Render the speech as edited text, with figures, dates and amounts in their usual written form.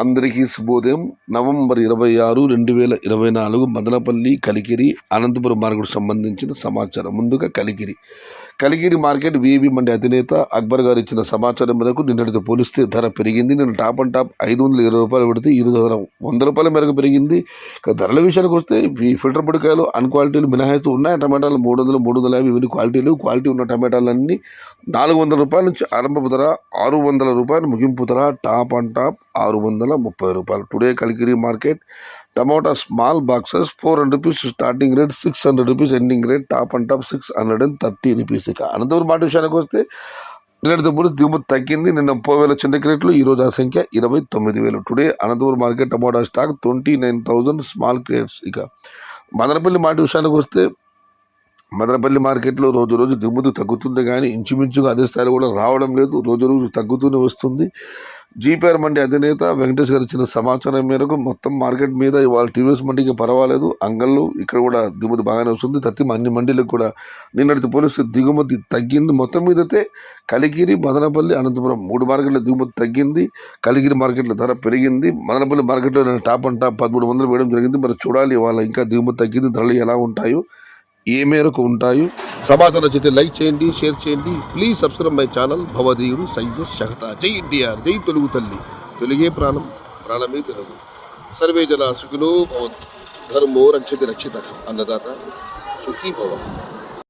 అందరికీ శుభోదయం. November 26, 2024 Madanapalle, Kalikiri, Anantapuram market సంబంధించిన సమాచారం. ముందుగా కలికిరి మార్కెట్ విఐపి మండి అధినేత అక్బర్ గారు ఇచ్చిన సమాచారం మేరకు నిన్నటితో పోలిస్తే ధర పెరిగింది. నిన్న టాప్ అండ్ టాప్ 520 రూపాయలు పెడితే ఈరోజు ధర 100 రూపాయల మేరకు పెరిగింది. ఇక ధరల విషయానికి వస్తే ఈ ఫిల్టర్ పొడికాయలు అన్ క్వాలిటీలు మినహాయిస్తూ ఉన్నాయి. టమాటాలు 300, 350 ఇవన్నీ క్వాలిటీ ఉన్న టమాటాలన్నీ 400 రూపాయల నుంచి ఆరంభపు ధర 600 రూపాయలు ముగింపు ధర. టాప్ అండ్ టాప్ 630 రూపాయలు. Today Kalikiri market tomato small boxes 400 rupees starting rate, 600 rupees ending rate. Top and top 630 rupees. ఇక అనంతపురం మాట విషయానికి వస్తే నిన్నటితో పోలిస్తే దిగుమతి తగ్గింది. నిన్న 30,000 చిన్న క్రేట్లు, ఈరోజు ఆ సంఖ్య 29,000. Today Anantapuram market tomato stock 29,000 small crates. ఇక మదనపల్లి మాట విషయానికి వస్తే మదనపల్లి మార్కెట్లో రోజు దిగుమతి తగ్గుతుంది, కానీ ఇంచుమించుగా అదే స్థాయిలో కూడా రావడం లేదు. రోజు తగ్గుతూనే వస్తుంది. జీపీఆర్ మండి అధినేత వెంకటేష్ గారు ఇచ్చిన సమాచారం మేరకు మొత్తం మార్కెట్ మీద ఇవాళ టీవీఎస్ మండికి పర్వాలేదు, అంగళ్ళు ఇక్కడ కూడా దిగుమతి బాగానే వస్తుంది. అన్ని మండీలకు కూడా నిన్నటితో పోలిస్తే దిగుమతి తగ్గింది. మొత్తం మీదైతే కలికిరి, మదనపల్లి, అనంతపురం 3 మార్కెట్ల దిగుమతి తగ్గింది. కలికిరి మార్కెట్లో ధర పెరిగింది. మదనపల్లి మార్కెట్లో టాప్ అండ్ టాప్ 1300 వేయడం జరిగింది. మరి చూడాలి ఇవాళ ఇంకా దిగుమతి తగ్గింది, ధరలు ఎలా ఉంటాయో, ఏ మేరకు ఉంటాయి. సమాచారం నచ్చితే లైక్ చేయండి, షేర్ చేయండి. Please subscribe my channel. భవదీయుడు సయ్యద్ షహతా. జై ఎన్టీఆర్, జై తెలుగు తల్లి. తెలుగే ప్రాణం, ప్రాణమే తెలుగు. సర్వే జన సుఖినో భవంతు. ధర్మో రక్షతి రక్షిత. అన్నదాత సుఖీ భవ.